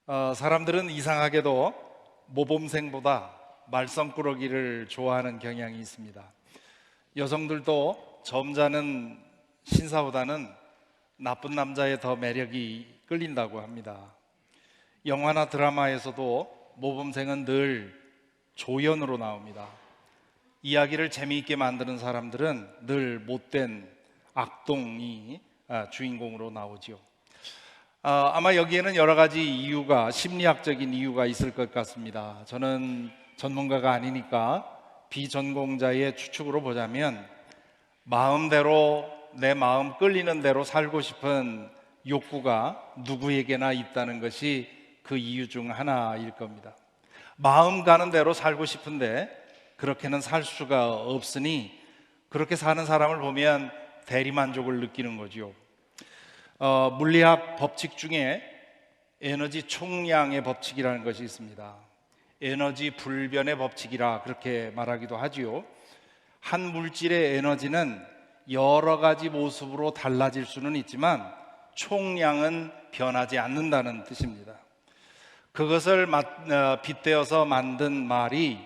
사람들은 이상하게도 모범생보다 말썽꾸러기를 좋아하는 경향이 있습니다. 여성들도 점잖은 신사보다는 나쁜 남자에 더 매력이 끌린다고 합니다. 영화나 드라마에서도 모범생은 늘 조연으로 나옵니다. 이야기를 재미있게 만드는 사람들은 늘 못된 악동이 주인공으로 나오죠. 아마 여기에는 여러 가지 이유가, 심리학적인 이유가 있을 것 같습니다. 저는 전문가가 아니니까 비전공자의 추측으로 보자면 마음대로, 내 마음 끌리는 대로 살고 싶은 욕구가 누구에게나 있다는 것이 그 이유 중 하나일 겁니다. 마음 가는 대로 살고 싶은데 그렇게는 살 수가 없으니 그렇게 사는 사람을 보면 대리만족을 느끼는 거죠. 물리학 법칙 중에 에너지 총량의 법칙이라는 것이 있습니다. 에너지 불변의 법칙이라 그렇게 말하기도 하지요. 한 물질의 에너지는 여러 가지 모습으로 달라질 수는 있지만 총량은 변하지 않는다는 뜻입니다. 그것을 빗대어서 만든 말이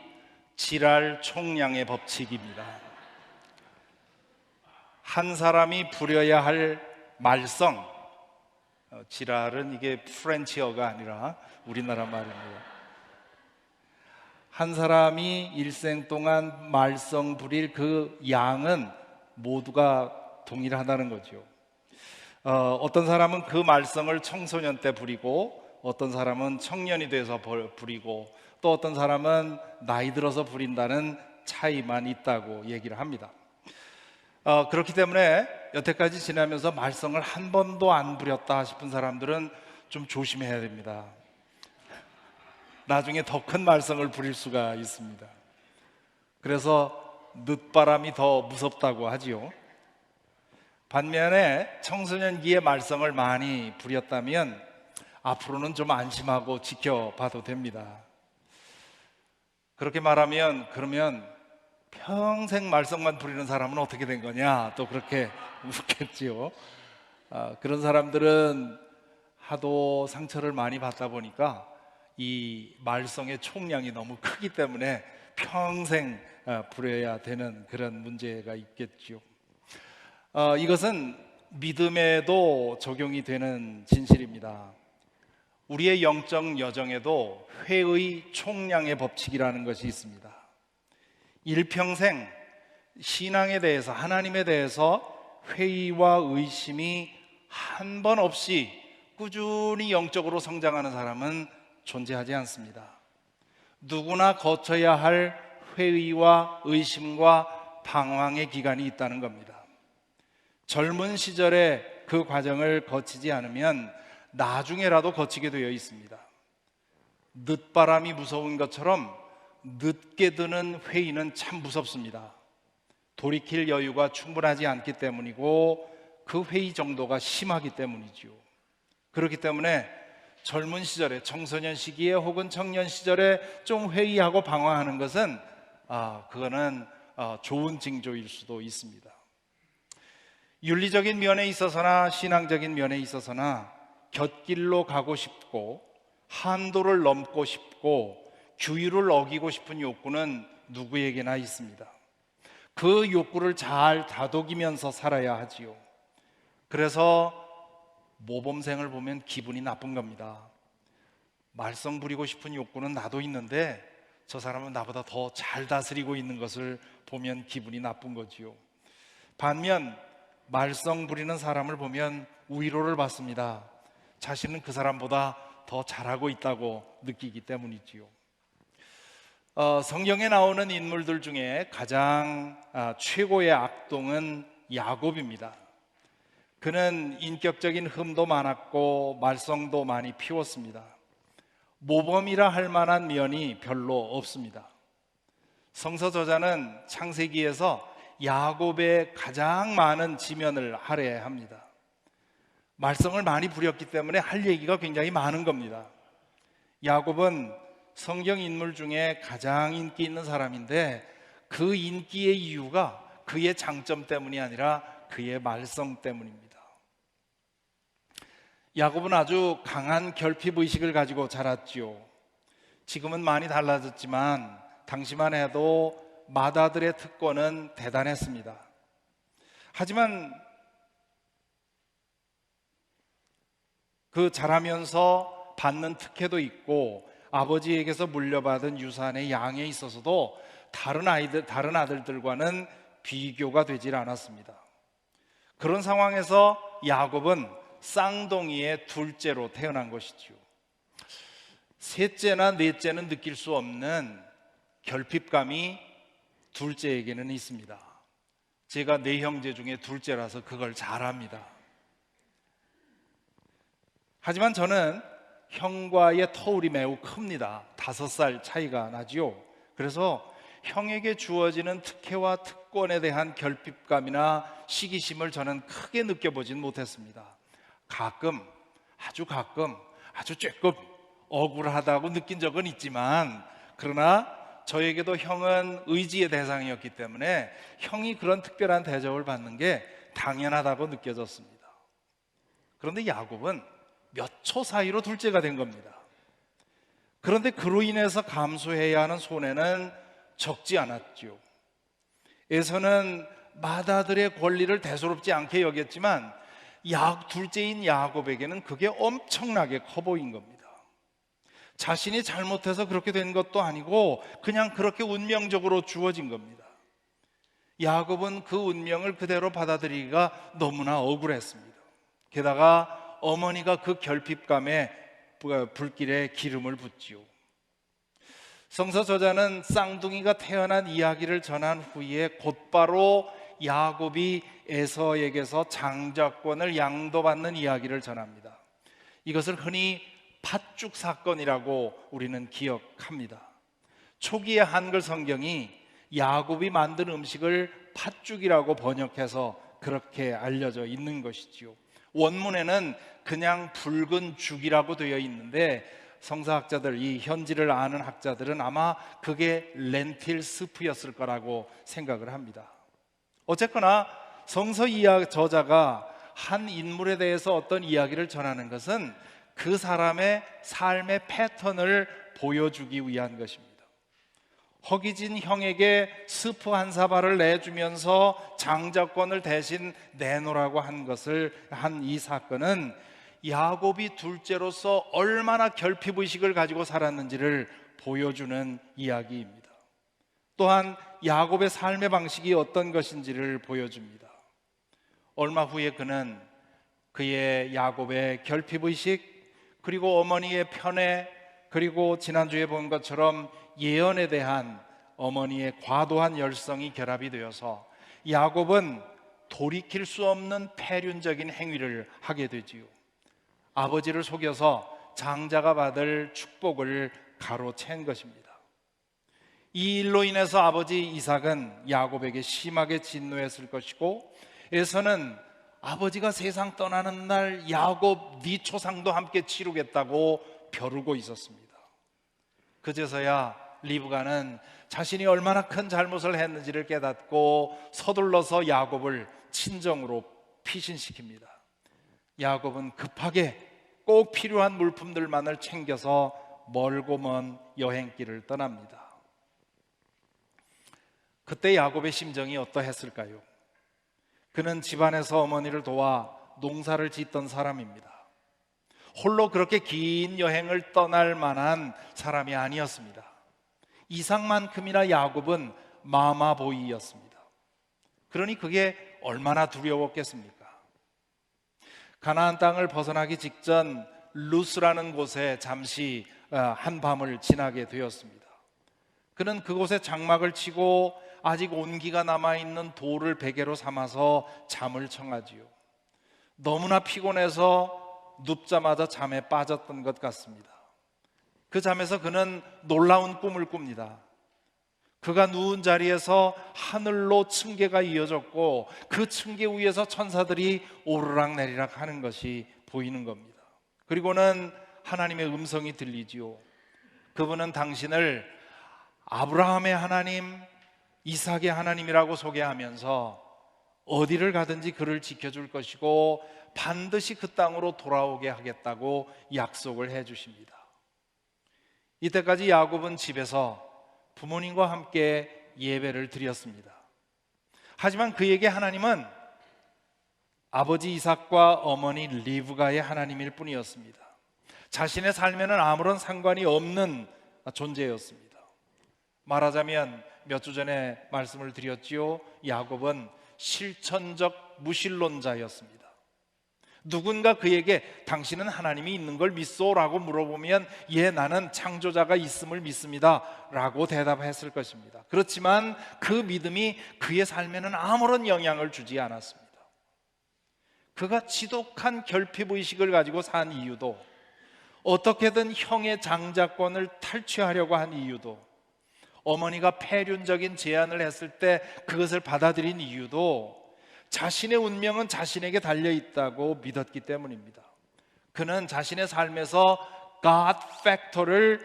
지랄 총량의 법칙입니다. 한 사람이 부려야 할 말썽, 지랄은 이게 프렌치어가 아니라 우리나라 말입니다. 한 사람이 일생 동안 말썽 부릴 그 양은 모두가 동일하다는 거죠. 어떤 사람은 그 말썽을 청소년 때 부리고, 어떤 사람은 청년이 돼서 부리고, 또 어떤 사람은 나이 들어서 부린다는 차이만 있다고 얘기를 합니다. 그렇기 때문에 여태까지 지나면서 말썽을 한 번도 안 부렸다 싶은 사람들은 좀 조심해야 됩니다. 나중에 더 큰 말썽을 부릴 수가 있습니다. 그래서 늦바람이 더 무섭다고 하지요. 반면에 청소년기에 말썽을 많이 부렸다면 앞으로는 좀 안심하고 지켜봐도 됩니다. 그렇게 말하면 그러면 평생 말썽만 부리는 사람은 어떻게 된 거냐, 또 그렇게 묻겠지요. 그런 사람들은 하도 상처를 많이 받다 보니까 이 말썽의 총량이 너무 크기 때문에 평생 부려야 되는 그런 문제가 있겠죠. 이것은 믿음에도 적용이 되는 진실입니다. 우리의 영적 여정에도 회의 총량의 법칙이라는 것이 있습니다. 일평생 신앙에 대해서, 하나님에 대해서 회의와 의심이 한 번 없이 꾸준히 영적으로 성장하는 사람은 존재하지 않습니다. 누구나 거쳐야 할 회의와 의심과 방황의 기간이 있다는 겁니다. 젊은 시절에 그 과정을 거치지 않으면 나중에라도 거치게 되어 있습니다. 늦바람이 무서운 것처럼 늦게 드는 회의는 참 무섭습니다. 돌이킬 여유가 충분하지 않기 때문이고 그 회의 정도가 심하기 때문이죠. 그렇기 때문에 젊은 시절에, 청소년 시기에 혹은 청년 시절에 좀 회의하고 방황하는 것은 그거는 좋은 징조일 수도 있습니다. 윤리적인 면에 있어서나 신앙적인 면에 있어서나 곁길로 가고 싶고 한도를 넘고 싶고 규율을 어기고 싶은 욕구는 누구에게나 있습니다. 그 욕구를 잘 다독이면서 살아야 하지요. 그래서 모범생을 보면 기분이 나쁜 겁니다. 말썽 부리고 싶은 욕구는 나도 있는데 저 사람은 나보다 더 잘 다스리고 있는 것을 보면 기분이 나쁜 거지요. 반면 말썽 부리는 사람을 보면 위로를 받습니다. 자신은 그 사람보다 더 잘하고 있다고 느끼기 때문이지요. 성경에 나오는 인물들 중에 가장 최고의 악동은 야곱입니다. 그는 인격적인 흠도 많았고 말썽도 많이 피웠습니다. 모범이라 할 만한 면이 별로 없습니다. 성서 저자는 창세기에서 야곱의 가장 많은 지면을 할애합니다. 말썽을 많이 부렸기 때문에 할 얘기가 굉장히 많은 겁니다. 야곱은 성경 인물 중에 가장 인기 있는 사람인데 그 인기의 이유가 그의 장점 때문이 아니라 그의 말썽 때문입니다. 야곱은 아주 강한 결핍 의식을 가지고 자랐지요. 지금은 많이 달라졌지만 당시만 해도 맏아들의 특권은 대단했습니다. 하지만 그 자라면서 받는 특혜도 있고 아버지에게서 물려받은 유산의 양에 있어서도 다른 아들들과는 비교가 되질 않았습니다. 그런 상황에서 야곱은 쌍둥이의 둘째로 태어난 것이지요. 셋째나 넷째는 느낄 수 없는 결핍감이 둘째에게는 있습니다. 제가 네 형제 중에 둘째라서 그걸 잘 압니다. 하지만 저는 형과의 터울이 매우 큽니다. 5살 차이가 나지요. 그래서 형에게 주어지는 특혜와 특권에 대한 결핍감이나 시기심을 저는 크게 느껴보진 못했습니다. 가끔, 아주 조금 억울하다고 느낀 적은 있지만, 그러나 저에게도 형은 의지의 대상이었기 때문에 형이 그런 특별한 대접을 받는 게 당연하다고 느껴졌습니다. 그런데 야곱은 몇 초 사이로 둘째가 된 겁니다. 그런데 그로 인해서 감수해야 하는 손해는 적지 않았죠. 에서는 맏아들의 권리를 대수롭지 않게 여겼지만 둘째인 야곱에게는 그게 엄청나게 커 보인 겁니다. 자신이 잘못해서 그렇게 된 것도 아니고 그냥 그렇게 운명적으로 주어진 겁니다. 야곱은 그 운명을 그대로 받아들이기가 너무나 억울했습니다. 게다가 어머니가 그 결핍감에 불길에 기름을 붓지요. 성서 저자는 쌍둥이가 태어난 이야기를 전한 후에 곧바로 야곱이 에서에게서 장자권을 양도받는 이야기를 전합니다. 이것을 흔히 팥죽 사건이라고 우리는 기억합니다. 초기의 한글 성경이 야곱이 만든 음식을 팥죽이라고 번역해서 그렇게 알려져 있는 것이지요. 원문에는 그냥 붉은 죽이라고 되어 있는데 성서학자들, 이 현지를 아는 학자들은 아마 그게 렌틸 스프였을 거라고 생각을 합니다. 어쨌거나 성서 저자가 한 인물에 대해서 어떤 이야기를 전하는 것은 그 사람의 삶의 패턴을 보여주기 위한 것입니다. 허기진 형에게 스프 한 사발을 내주면서 장자권을 대신 내놓으라고 한 이 사건은 야곱이 둘째로서 얼마나 결핍의식을 가지고 살았는지를 보여주는 이야기입니다. 또한 야곱의 삶의 방식이 어떤 것인지를 보여줍니다. 얼마 후에 그는 그의 야곱의 결핍의식, 그리고 어머니의 편애, 그리고 지난주에 본 것처럼 예언에 대한 어머니의 과도한 열성이 결합이 되어서 야곱은 돌이킬 수 없는 패륜적인 행위를 하게 되지요. 아버지를 속여서 장자가 받을 축복을 가로챈 것입니다. 이 일로 인해서 아버지 이삭은 야곱에게 심하게 진노했을 것이고, 에서는 아버지가 세상 떠나는 날 야곱 네 초상도 함께 치르겠다고 벼르고 있었습니다. 그제서야 리브가는 자신이 얼마나 큰 잘못을 했는지를 깨닫고 서둘러서 야곱을 친정으로 피신시킵니다. 야곱은 급하게 꼭 필요한 물품들만을 챙겨서 멀고 먼 여행길을 떠납니다. 그때 야곱의 심정이 어떠했을까요? 그는 집안에서 어머니를 도와 농사를 짓던 사람입니다. 홀로 그렇게 긴 여행을 떠날 만한 사람이 아니었습니다. 이삭만큼이나 야곱은 마마보이였습니다. 그러니 그게 얼마나 두려웠겠습니까? 가나안 땅을 벗어나기 직전 루스라는 곳에 잠시 한 밤을 지나게 되었습니다. 그는 그곳에 장막을 치고 아직 온기가 남아있는 돌을 베개로 삼아서 잠을 청하지요. 너무나 피곤해서 눕자마자 잠에 빠졌던 것 같습니다. 그 잠에서 그는 놀라운 꿈을 꿉니다. 그가 누운 자리에서 하늘로 층계가 이어졌고 그 층계 위에서 천사들이 오르락내리락 하는 것이 보이는 겁니다. 그리고는 하나님의 음성이 들리지요. 그분은 당신을 아브라함의 하나님, 이삭의 하나님이라고 소개하면서 어디를 가든지 그를 지켜줄 것이고 반드시 그 땅으로 돌아오게 하겠다고 약속을 해 주십니다. 이때까지 야곱은 집에서 부모님과 함께 예배를 드렸습니다. 하지만 그에게 하나님은 아버지 이삭과 어머니 리브가의 하나님일 뿐이었습니다. 자신의 삶에는 아무런 상관이 없는 존재였습니다. 말하자면 몇 주 전에 말씀을 드렸지요. 야곱은 실천적 무신론자였습니다. 누군가 그에게 당신은 하나님이 있는 걸 믿소? 라고 물어보면 예, 나는 창조자가 있음을 믿습니다 라고 대답했을 것입니다. 그렇지만 그 믿음이 그의 삶에는 아무런 영향을 주지 않았습니다. 그가 지독한 결핍의식을 가지고 산 이유도, 어떻게든 형의 장자권을 탈취하려고 한 이유도, 어머니가 폐륜적인 제안을 했을 때 그것을 받아들인 이유도 자신의 운명은 자신에게 달려있다고 믿었기 때문입니다. 그는 자신의 삶에서 God 팩터를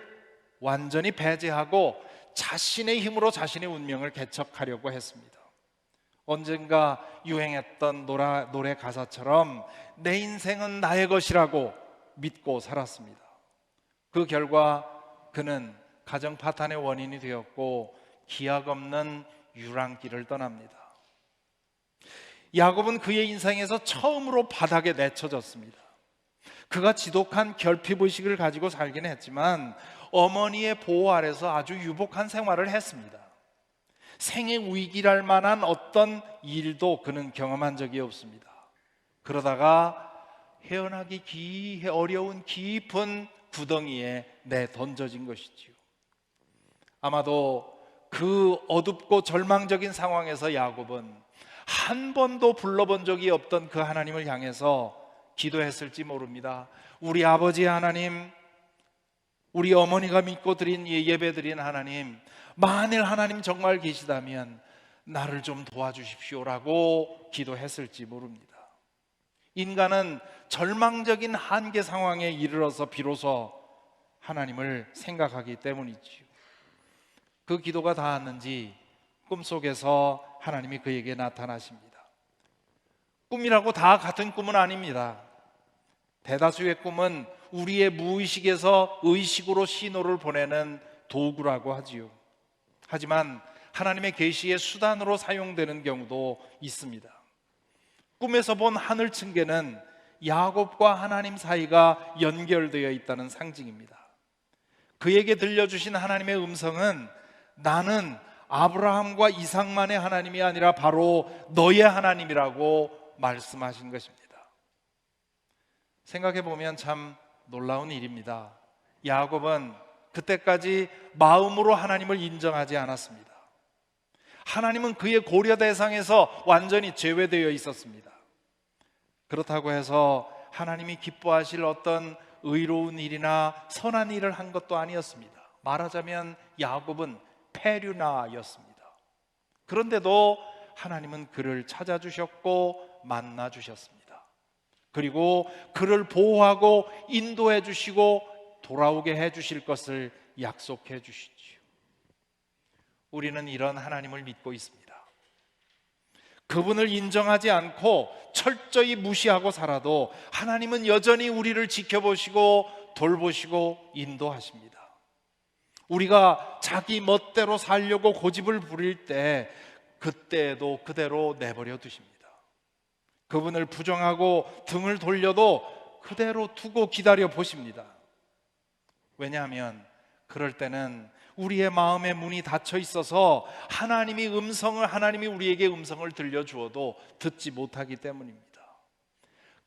완전히 배제하고 자신의 힘으로 자신의 운명을 개척하려고 했습니다. 언젠가 유행했던 노래 가사처럼 내 인생은 나의 것이라고 믿고 살았습니다. 그 결과 그는 가정 파탄의 원인이 되었고 기약 없는 유랑길을 떠납니다. 야곱은 그의 인생에서 처음으로 바닥에 내쳐졌습니다. 그가 지독한 결핍의식을 가지고 살긴 했지만 어머니의 보호 아래서 아주 유복한 생활을 했습니다. 생의 위기랄 만한 어떤 일도 그는 경험한 적이 없습니다. 그러다가 헤어나기 어려운 깊은 구덩이에 내던져진 것이지요. 아마도 그 어둡고 절망적인 상황에서 야곱은 한 번도 불러본 적이 없던 그 하나님을 향해서 기도했을지 모릅니다. 우리 아버지 하나님, 우리 어머니가 믿고 드린 예배 드린 하나님, 만일 하나님 정말 계시다면 나를 좀 도와주십시오라고 기도했을지 모릅니다. 인간은 절망적인 한계 상황에 이르러서 비로소 하나님을 생각하기 때문이지요. 그 기도가 닿았는지 꿈속에서 하나님이 그에게 나타나십니다. 꿈이라고 다 같은 꿈은 아닙니다. 대다수의 꿈은 우리의 무의식에서 의식으로 신호를 보내는 도구라고 하지요. 하지만 하나님의 계시의 수단으로 사용되는 경우도 있습니다. 꿈에서 본 하늘 층계는 야곱과 하나님 사이가 연결되어 있다는 상징입니다. 그에게 들려주신 하나님의 음성은 나는 아브라함과 이삭만의 하나님이 아니라 바로 너의 하나님이라고 말씀하신 것입니다. 생각해 보면 참 놀라운 일입니다. 야곱은 그때까지 마음으로 하나님을 인정하지 않았습니다. 하나님은 그의 고려 대상에서 완전히 제외되어 있었습니다. 그렇다고 해서 하나님이 기뻐하실 어떤 의로운 일이나 선한 일을 한 것도 아니었습니다. 말하자면 야곱은 폐륜아였습니다. 그런데도 하나님은 그를 찾아주셨고 만나주셨습니다. 그리고 그를 보호하고 인도해 주시고 돌아오게 해 주실 것을 약속해 주시지요. 우리는 이런 하나님을 믿고 있습니다. 그분을 인정하지 않고 철저히 무시하고 살아도 하나님은 여전히 우리를 지켜보시고 돌보시고 인도하십니다. 우리가 자기 멋대로 살려고 고집을 부릴 때 그때도 그대로 내버려 두십니다. 그분을 부정하고 등을 돌려도 그대로 두고 기다려 보십니다. 왜냐하면 그럴 때는 우리의 마음의 문이 닫혀 있어서 하나님이 우리에게 음성을 들려주어도 듣지 못하기 때문입니다.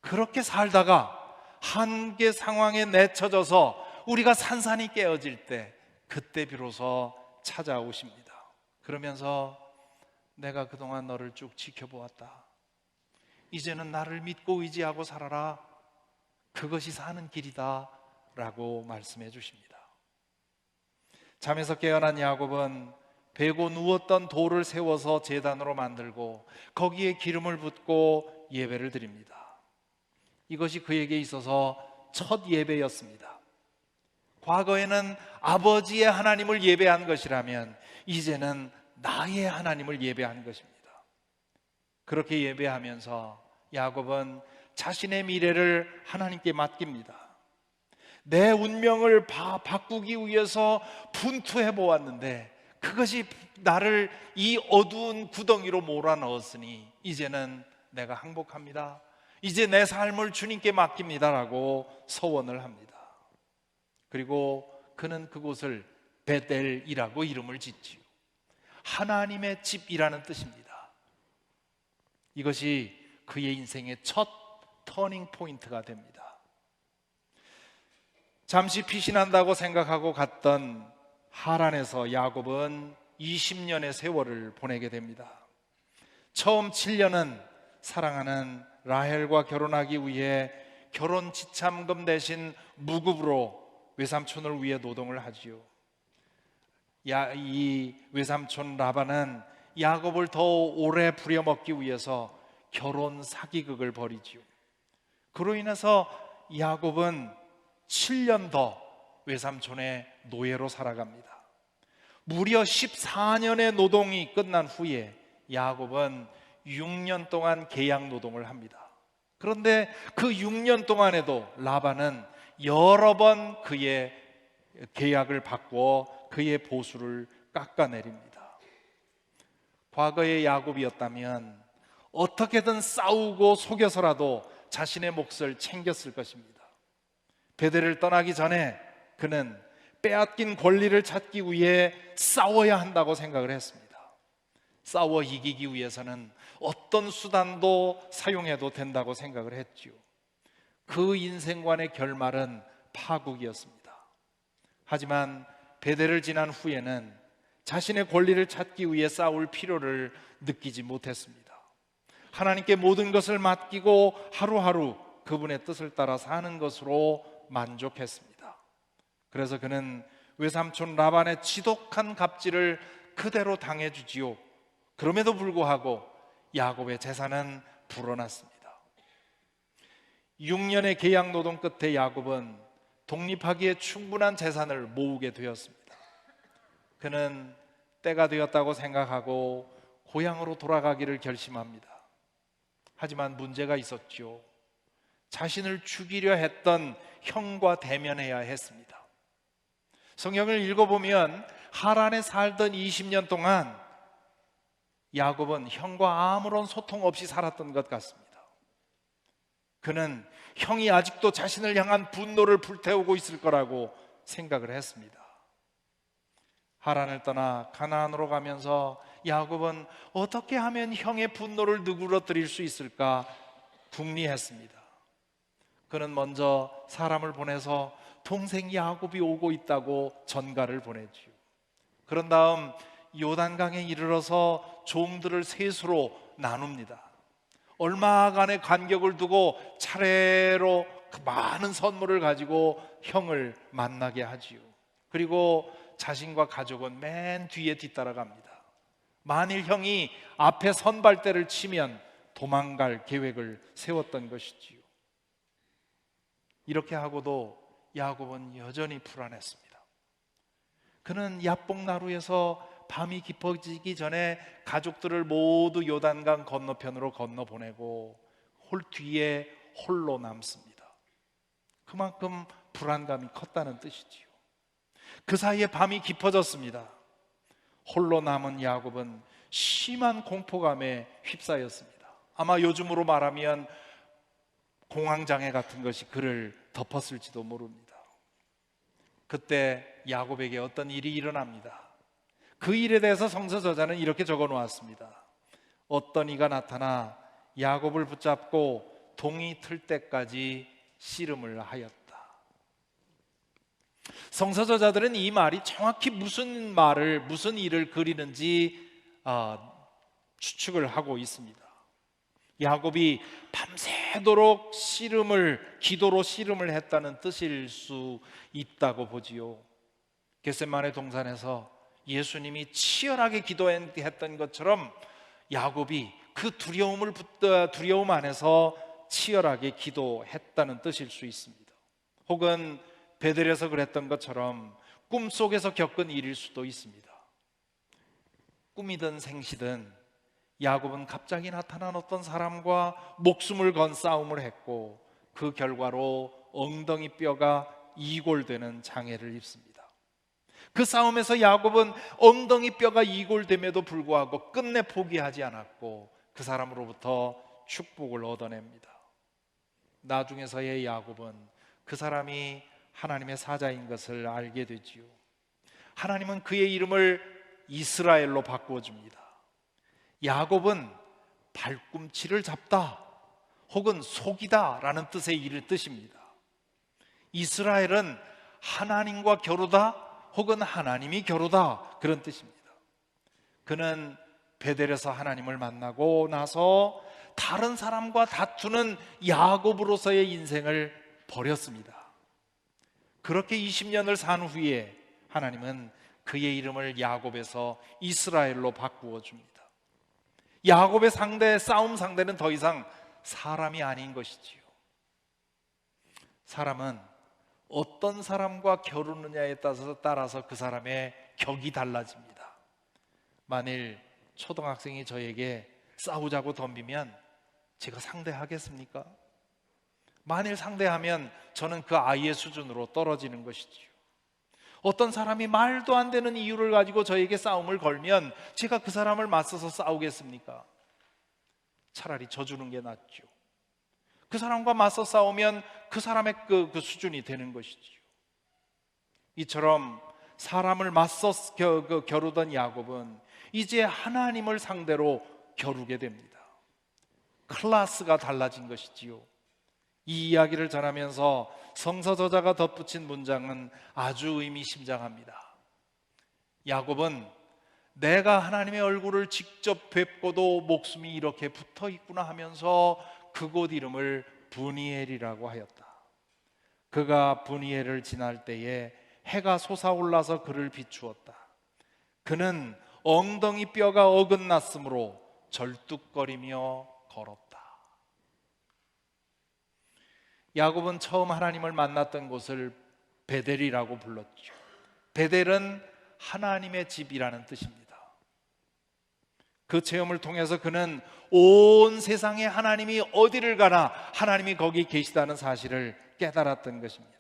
그렇게 살다가 한계 상황에 내쳐져서 우리가 산산이 깨어질 때 그때 비로소 찾아오십니다. 그러면서 내가 그동안 너를 쭉 지켜보았다. 이제는 나를 믿고 의지하고 살아라. 그것이 사는 길이다 라고 말씀해 주십니다. 잠에서 깨어난 야곱은 베고 누웠던 돌을 세워서 제단으로 만들고 거기에 기름을 붓고 예배를 드립니다. 이것이 그에게 있어서 첫 예배였습니다. 과거에는 아버지의 하나님을 예배한 것이라면 이제는 나의 하나님을 예배한 것입니다. 그렇게 예배하면서 야곱은 자신의 미래를 하나님께 맡깁니다. 내 운명을 바꾸기 위해서 분투해 보았는데 그것이 나를 이 어두운 구덩이로 몰아넣었으니 이제는 내가 항복합니다. 이제 내 삶을 주님께 맡깁니다라고 서원을 합니다. 그리고 그는 그곳을 베델이라고 이름을 짓지요. 하나님의 집이라는 뜻입니다. 이것이 그의 인생의 첫 터닝 포인트가 됩니다. 잠시 피신한다고 생각하고 갔던 하란에서 야곱은 20년의 세월을 보내게 됩니다. 처음 7년은 사랑하는 라헬과 결혼하기 위해 결혼 지참금 대신 무급으로 외삼촌을 위해 노동을 하지요. 이 외삼촌 라반은 야곱을 더 오래 부려먹기 위해서 결혼 사기극을 벌이지요. 그로 인해서 야곱은 7년 더 외삼촌의 노예로 살아갑니다. 무려 14년의 노동이 끝난 후에 야곱은 6년 동안 계약 노동을 합니다. 그런데 그 6년 동안에도 라반은 여러 번 그의 계약을 바꾸어 그의 보수를 깎아내립니다. 과거의 야곱이었다면 어떻게든 싸우고 속여서라도 자신의 몫을 챙겼을 것입니다. 베델을 떠나기 전에 그는 빼앗긴 권리를 찾기 위해 싸워야 한다고 생각을 했습니다. 싸워 이기기 위해서는 어떤 수단도 사용해도 된다고 생각을 했지요. 그 인생관의 결말은 파국이었습니다. 하지만 베델을 지난 후에는 자신의 권리를 찾기 위해 싸울 필요를 느끼지 못했습니다. 하나님께 모든 것을 맡기고 하루하루 그분의 뜻을 따라 사는 것으로 만족했습니다. 그래서 그는 외삼촌 라반의 지독한 갑질을 그대로 당해주지요. 그럼에도 불구하고 야곱의 재산은 불어났습니다. 6년의 계약 노동 끝에 야곱은 독립하기에 충분한 재산을 모으게 되었습니다. 그는 때가 되었다고 생각하고 고향으로 돌아가기를 결심합니다. 하지만 문제가 있었죠. 자신을 죽이려 했던 형과 대면해야 했습니다. 성경을 읽어보면 하란에 살던 20년 동안 야곱은 형과 아무런 소통 없이 살았던 것 같습니다. 그는 형이 아직도 자신을 향한 분노를 불태우고 있을 거라고 생각을 했습니다. 하란을 떠나 가나안으로 가면서 야곱은 어떻게 하면 형의 분노를 누그러뜨릴 수 있을까 궁리했습니다. 그는 먼저 사람을 보내서 동생 야곱이 오고 있다고 전가를 보내지요. 그런 다음 요단강에 이르러서 종들을 셋으로 나눕니다. 얼마간의 간격을 두고 차례로 그 많은 선물을 가지고 형을 만나게 하지요. 그리고 자신과 가족은 맨 뒤에 뒤따라갑니다. 만일 형이 앞에 선발대를 치면 도망갈 계획을 세웠던 것이지요. 이렇게 하고도 야곱은 여전히 불안했습니다. 그는 야복나루에서 밤이 깊어지기 전에 가족들을 모두 요단강 건너편으로 건너보내고 뒤에 홀로 남습니다. 그만큼 불안감이 컸다는 뜻이지요. 그 사이에 밤이 깊어졌습니다. 홀로 남은 야곱은 심한 공포감에 휩싸였습니다. 아마 요즘으로 말하면 공황장애 같은 것이 그를 덮었을지도 모릅니다. 그때 야곱에게 어떤 일이 일어납니다. 그 일에 대해서 성서 저자는 이렇게 적어 놓았습니다. 어떤 이가 나타나 야곱을 붙잡고 동이 틀 때까지 씨름을 하였다. 성서 저자들은 이 말이 정확히 무슨 일을 그리는지 추측을 하고 있습니다. 야곱이 밤새도록 기도로 씨름을 했다는 뜻일 수 있다고 보지요. 겟세마네 동산에서 예수님이 치열하게 기도했던 것처럼 야곱이 그 두려움 안에서 치열하게 기도했다는 뜻일 수 있습니다. 혹은 베델에서 그랬던 것처럼 꿈속에서 겪은 일일 수도 있습니다. 꿈이든 생시든 야곱은 갑자기 나타난 어떤 사람과 목숨을 건 싸움을 했고, 그 결과로 엉덩이 뼈가 이골되는 장애를 입습니다. 그 싸움에서 야곱은 엉덩이 뼈가 이골됨에도 불구하고 끝내 포기하지 않았고 그 사람으로부터 축복을 얻어냅니다. 나중에서의 야곱은 그 사람이 하나님의 사자인 것을 알게 되지요. 하나님은 그의 이름을 이스라엘로 바꾸어 줍니다. 야곱은 발꿈치를 잡다 혹은 속이다 라는 뜻의 뜻입니다. 이스라엘은 하나님과 겨루다 혹은 하나님이 겨루다, 그런 뜻입니다. 그는 베델에서 하나님을 만나고 나서 다른 사람과 다투는 야곱으로서의 인생을 버렸습니다. 그렇게 20년을 산 후에 하나님은 그의 이름을 야곱에서 이스라엘로 바꾸어 줍니다. 야곱의 싸움 상대는 더 이상 사람이 아닌 것이지요. 사람은 어떤 사람과 겨루느냐에 따라서 그 사람의 격이 달라집니다. 만일 초등학생이 저에게 싸우자고 덤비면 제가 상대하겠습니까? 만일 상대하면 저는 그 아이의 수준으로 떨어지는 것이지요. 어떤 사람이 말도 안 되는 이유를 가지고 저에게 싸움을 걸면 제가 그 사람을 맞서서 싸우겠습니까? 차라리 져주는 게 낫죠. 그 사람과 맞서 싸우면 그 사람의 그 수준이 되는 것이지요. 이처럼 사람을 맞서 겨루던 야곱은 이제 하나님을 상대로 겨루게 됩니다. 클래스가 달라진 것이지요. 이 이야기를 전하면서 성서 저자가 덧붙인 문장은 아주 의미심장합니다. 야곱은 내가 하나님의 얼굴을 직접 뵙고도 목숨이 이렇게 붙어 있구나 하면서 그곳 이름을 브니엘이라고 하였다. 그가 브니엘을 지날 때에 해가 솟아올라서 그를 비추었다. 그는 엉덩이 뼈가 어긋났으므로 절뚝거리며 걸었다. 야곱은 처음 하나님을 만났던 곳을 베델이라고 불렀죠. 베델은 하나님의 집이라는 뜻입니다. 그 체험을 통해서 그는 온 세상에 하나님이 어디를 가나 하나님이 거기 계시다는 사실을 깨달았던 것입니다.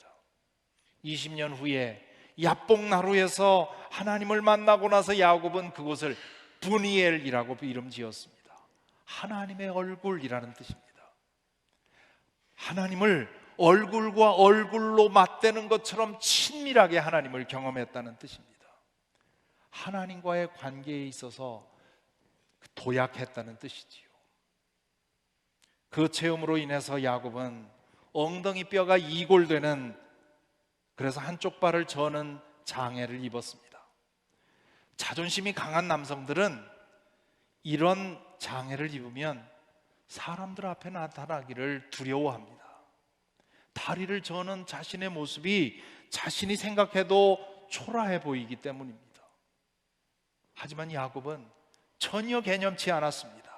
20년 후에 야복나루에서 하나님을 만나고 나서 야곱은 그곳을 브니엘이라고 이름 지었습니다. 하나님의 얼굴이라는 뜻입니다. 하나님을 얼굴과 얼굴로 맞대는 것처럼 친밀하게 하나님을 경험했다는 뜻입니다. 하나님과의 관계에 있어서 도약했다는 뜻이지요. 그 체험으로 인해서 야곱은 엉덩이 뼈가 이골되는, 그래서 한쪽 발을 저는 장애를 입었습니다. 자존심이 강한 남성들은 이런 장애를 입으면 사람들 앞에 나타나기를 두려워합니다. 다리를 저는 자신의 모습이 자신이 생각해도 초라해 보이기 때문입니다. 하지만 야곱은 전혀 개념치 않았습니다.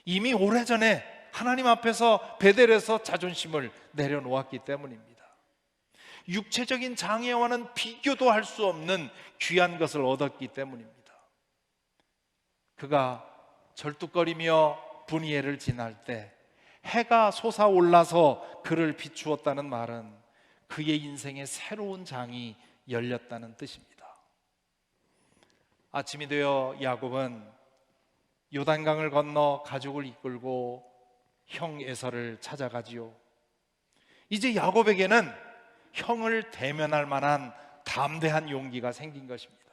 이미 오래전에 하나님 앞에서 베델에서 자존심을 내려놓았기 때문입니다. 육체적인 장애와는 비교도 할 수 없는 귀한 것을 얻었기 때문입니다. 그가 절뚝거리며 브니엘을 지날 때 해가 솟아올라서 그를 비추었다는 말은 그의 인생의 새로운 장이 열렸다는 뜻입니다. 아침이 되어 야곱은 요단강을 건너 가족을 이끌고 형 에서를 찾아가지요. 이제 야곱에게는 형을 대면할 만한 담대한 용기가 생긴 것입니다.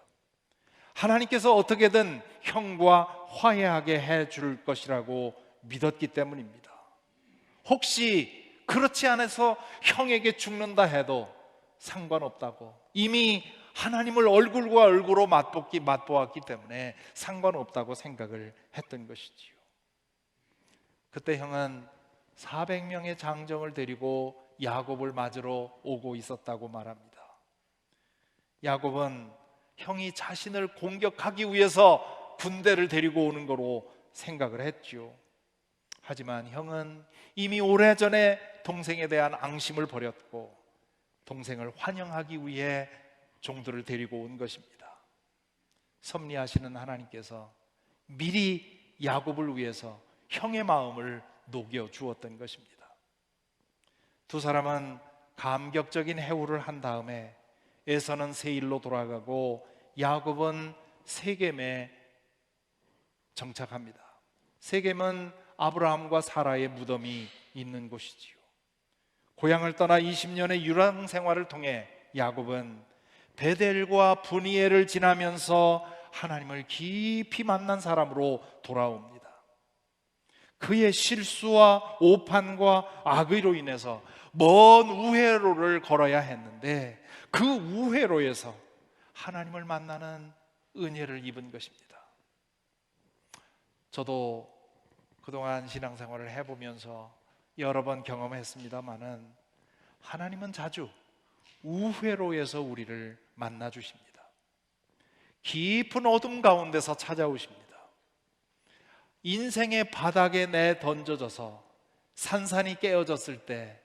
하나님께서 어떻게든 형과 화해하게 해줄 것이라고 믿었기 때문입니다. 혹시 그렇지 않아서 형에게 죽는다 해도 상관없다고, 이미 하나님을 얼굴과 얼굴로 맛보았기 때문에 상관없다고 생각을 했던 것이지요. 그때 형은 400명의 장정을 데리고 야곱을 맞으러 오고 있었다고 말합니다. 야곱은 형이 자신을 공격하기 위해서 군대를 데리고 오는 거로 생각을 했죠. 하지만 형은 이미 오래전에 동생에 대한 앙심을 버렸고 동생을 환영하기 위해 종들을 데리고 온 것입니다. 섭리하시는 하나님께서 미리 야곱을 위해서 형의 마음을 녹여 주었던 것입니다. 두 사람은 감격적인 해후를 한 다음에 에서는 세일로 돌아가고 야곱은 세겜에 정착합니다. 세겜은 아브라함과 사라의 무덤이 있는 곳이지요. 고향을 떠나 20년의 유랑 생활을 통해 야곱은 베델과 브니엘을 지나면서 하나님을 깊이 만난 사람으로 돌아옵니다. 그의 실수와 오판과 악의로 인해서 먼 우회로를 걸어야 했는데 그 우회로에서 하나님을 만나는 은혜를 입은 것입니다. 저도 그동안 신앙생활을 해보면서 여러 번 경험했습니다마는 하나님은 자주 우회로에서 우리를 만나 주십니다. 깊은 어둠 가운데서 찾아오십니다. 인생의 바닥에 내던져져서 산산이 깨어졌을 때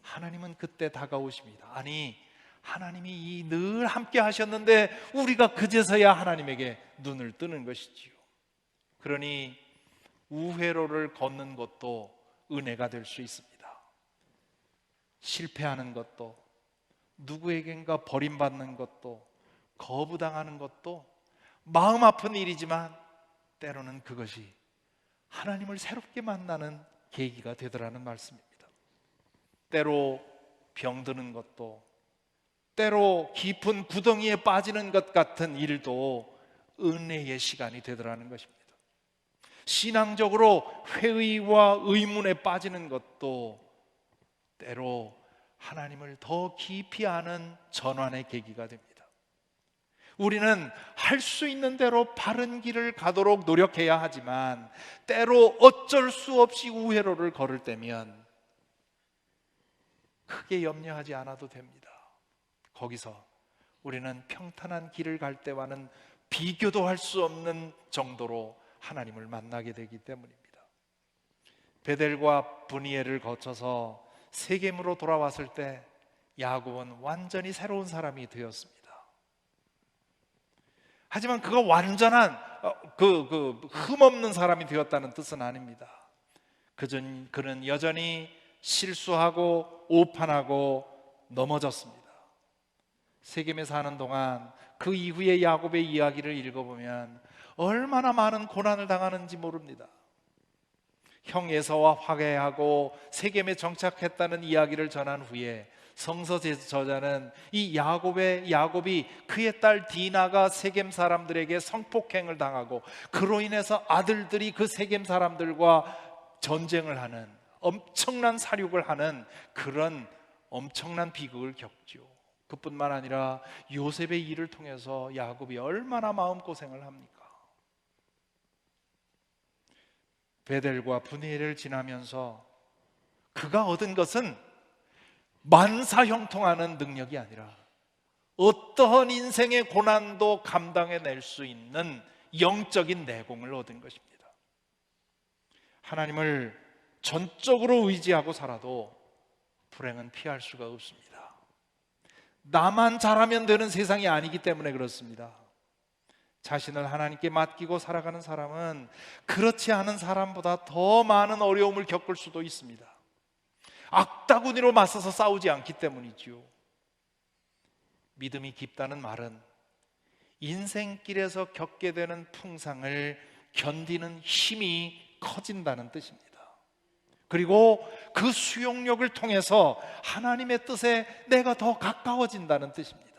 하나님은 그때 다가오십니다. 아니, 하나님이 늘 함께 하셨는데 우리가 그제서야 하나님에게 눈을 뜨는 것이지요. 그러니 우회로를 걷는 것도 은혜가 될 수 있습니다. 실패하는 것도, 누구에겐가 버림받는 것도, 거부당하는 것도 마음 아픈 일이지만 때로는 그것이 하나님을 새롭게 만나는 계기가 되더라는 말씀입니다. 때로 병드는 것도, 때로 깊은 구덩이에 빠지는 것 같은 일도 은혜의 시간이 되더라는 것입니다. 신앙적으로 회의와 의문에 빠지는 것도 때로 하나님을 더 깊이 아는 전환의 계기가 됩니다. 우리는 할 수 있는 대로 바른 길을 가도록 노력해야 하지만 때로 어쩔 수 없이 우회로를 걸을 때면 크게 염려하지 않아도 됩니다. 거기서 우리는 평탄한 길을 갈 때와는 비교도 할 수 없는 정도로 하나님을 만나게 되기 때문입니다. 베델과 브니엘을 거쳐서 세겜으로 돌아왔을 때 야곱은 완전히 새로운 사람이 되었습니다. 하지만 그가 완전한 흠없는 사람이 되었다는 뜻은 아닙니다. 그는 여전히 실수하고 오판하고 넘어졌습니다. 세겜에 사는 동안 그 이후에 야곱의 이야기를 읽어보면 얼마나 많은 고난을 당하는지 모릅니다. 형 에서와 화해하고 세겜에 정착했다는 이야기를 전한 후에 성서 저자는 이 야곱이 그의 딸 디나가 세겜 사람들에게 성폭행을 당하고 그로 인해서 아들들이 그 세겜 사람들과 전쟁을 하는 엄청난 살육을 하는 그런 엄청난 비극을 겪죠. 그뿐만 아니라 요셉의 일을 통해서 야곱이 얼마나 마음고생을 합니까? 베델과 브니엘을 지나면서 그가 얻은 것은 만사형통하는 능력이 아니라 어떠한 인생의 고난도 감당해낼 수 있는 영적인 내공을 얻은 것입니다. 하나님을 전적으로 의지하고 살아도 불행은 피할 수가 없습니다. 나만 잘하면 되는 세상이 아니기 때문에 그렇습니다. 자신을 하나님께 맡기고 살아가는 사람은 그렇지 않은 사람보다 더 많은 어려움을 겪을 수도 있습니다. 악다구니로 맞서서 싸우지 않기 때문이지요. 믿음이 깊다는 말은 인생길에서 겪게 되는 풍상을 견디는 힘이 커진다는 뜻입니다. 그리고 그 수용력을 통해서 하나님의 뜻에 내가 더 가까워진다는 뜻입니다.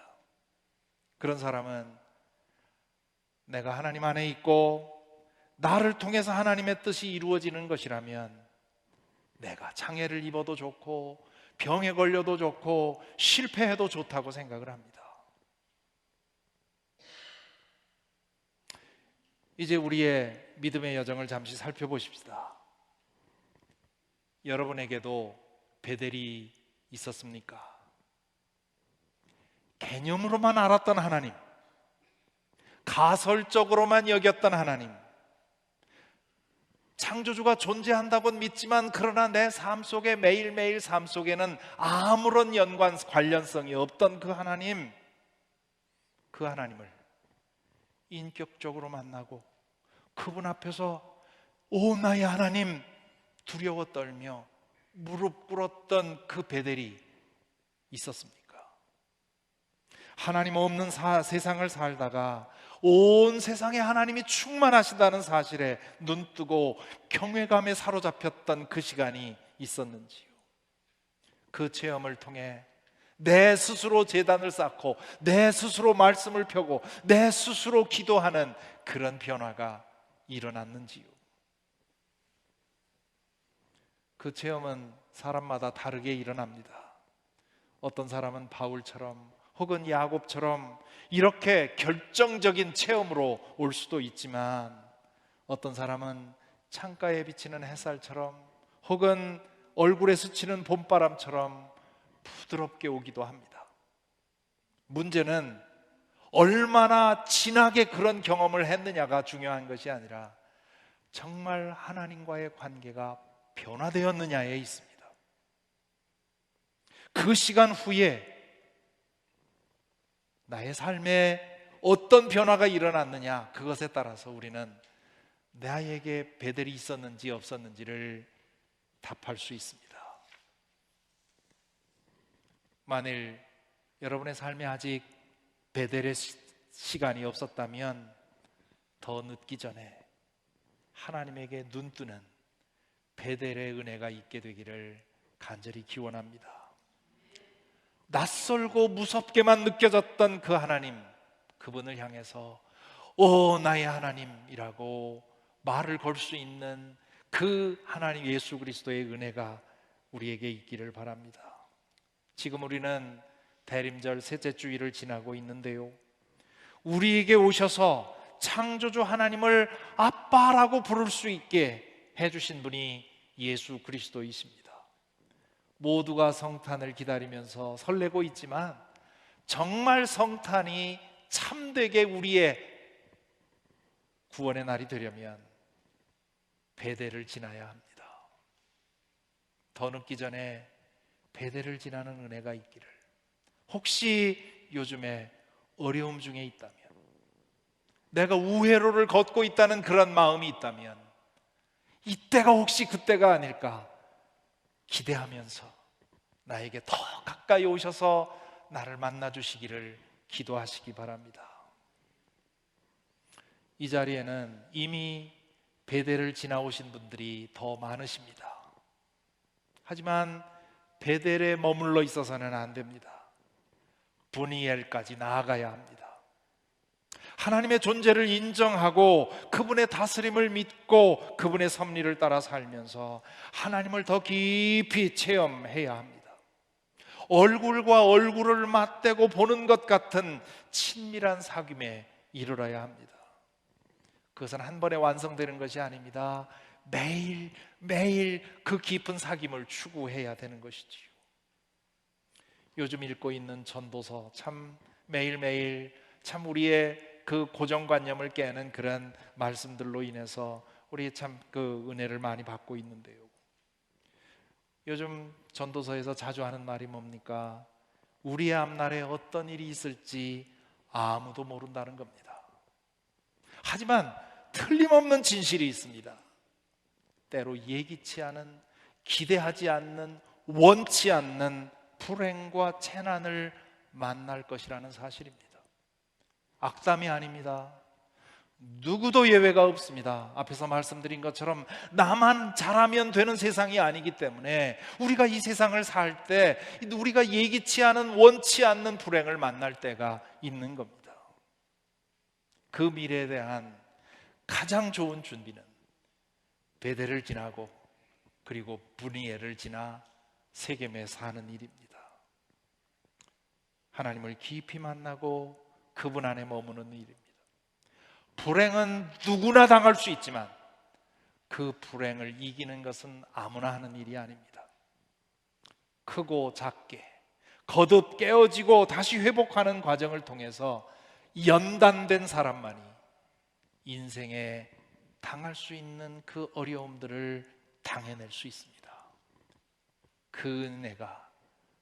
그런 사람은 내가 하나님 안에 있고 나를 통해서 하나님의 뜻이 이루어지는 것이라면 내가 장애를 입어도 좋고 병에 걸려도 좋고 실패해도 좋다고 생각을 합니다. 이제 우리의 믿음의 여정을 잠시 살펴보십시다. 여러분에게도 베델이 있었습니까? 개념으로만 알았던 하나님, 가설적으로만 여겼던 하나님, 창조주가 존재한다고는 믿지만 그러나 내 삶 속에 매일매일 삶 속에는 아무런 관련성이 없던 그 하나님을 인격적으로 만나고 그분 앞에서 오 나의 하나님 두려워 떨며 무릎 꿇었던 그 베델이 있었습니까? 하나님 없는 세상을 살다가 온 세상에 하나님이 충만하시다는 사실에 눈뜨고 경외감에 사로잡혔던 그 시간이 있었는지요? 그 체험을 통해 내 스스로 제단을 쌓고 내 스스로 말씀을 펴고 내 스스로 기도하는 그런 변화가 일어났는지요? 그 체험은 사람마다 다르게 일어납니다. 어떤 사람은 바울처럼 혹은 야곱처럼 이렇게 결정적인 체험으로 올 수도 있지만, 어떤 사람은 창가에 비치는 햇살처럼 혹은 얼굴에 스치는 봄바람처럼 부드럽게 오기도 합니다. 문제는 얼마나 진하게 그런 경험을 했느냐가 중요한 것이 아니라 정말 하나님과의 관계가 변화되었느냐에 있습니다. 그 시간 후에 나의 삶에 어떤 변화가 일어났느냐, 그것에 따라서 우리는 나에게 베델이 있었는지 없었는지를 답할 수 있습니다. 만일 여러분의 삶에 아직 베델의 시간이 없었다면 더 늦기 전에 하나님에게 눈뜨는 베델의 은혜가 있게 되기를 간절히 기원합니다. 낯설고 무섭게만 느껴졌던 그 하나님, 그분을 향해서 오 나의 하나님이라고 말을 걸 수 있는 그 하나님 예수 그리스도의 은혜가 우리에게 있기를 바랍니다. 지금 우리는 대림절 셋째 주일을 지나고 있는데요, 우리에게 오셔서 창조주 하나님을 아빠라고 부를 수 있게 해주신 분이 예수 그리스도이십니다. 모두가 성탄을 기다리면서 설레고 있지만 정말 성탄이 참되게 우리의 구원의 날이 되려면 베델을 지나야 합니다. 더 늦기 전에 베델을 지나는 은혜가 있기를. 혹시 요즘에 어려움 중에 있다면, 내가 우회로를 걷고 있다는 그런 마음이 있다면 이때가 혹시 그때가 아닐까 기대하면서 나에게 더 가까이 오셔서 나를 만나주시기를 기도하시기 바랍니다. 이 자리에는 이미 베델을 지나오신 분들이 더 많으십니다. 하지만 베델에 머물러 있어서는 안 됩니다. 브니엘까지 나아가야 합니다. 하나님의 존재를 인정하고 그분의 다스림을 믿고 그분의 섭리를 따라 살면서 하나님을 더 깊이 체험해야 합니다. 얼굴과 얼굴을 맞대고 보는 것 같은 친밀한 사귐에 이르러야 합니다. 그것은 한 번에 완성되는 것이 아닙니다. 매일 매일 그 깊은 사귐을 추구해야 되는 것이지요. 요즘 읽고 있는 전도서 참 매일매일 참 우리의 그 고정관념을 깨는 그런 말씀들로 인해서 우리 참 그 은혜를 많이 받고 있는데요, 요즘 전도서에서 자주 하는 말이 뭡니까? 우리의 앞날에 어떤 일이 있을지 아무도 모른다는 겁니다. 하지만 틀림없는 진실이 있습니다. 때로 예기치 않은, 기대하지 않는, 원치 않는 불행과 재난을 만날 것이라는 사실입니다. 악담이 아닙니다. 누구도 예외가 없습니다. 앞에서 말씀드린 것처럼 나만 잘하면 되는 세상이 아니기 때문에 우리가 이 세상을 살 때 우리가 예기치 않은, 원치 않는 불행을 만날 때가 있는 겁니다. 그 미래에 대한 가장 좋은 준비는 베델을 지나고 그리고 브니엘을 지나 세겜에 사는 일입니다. 하나님을 깊이 만나고 그분 안에 머무는 일입니다. 불행은 누구나 당할 수 있지만 그 불행을 이기는 것은 아무나 하는 일이 아닙니다. 크고 작게 거듭 깨어지고 다시 회복하는 과정을 통해서 연단된 사람만이 인생에 당할 수 있는 그 어려움들을 당해낼 수 있습니다. 그 은혜가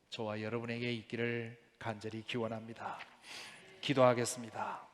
저와 여러분에게 있기를 간절히 기원합니다. 기도하겠습니다.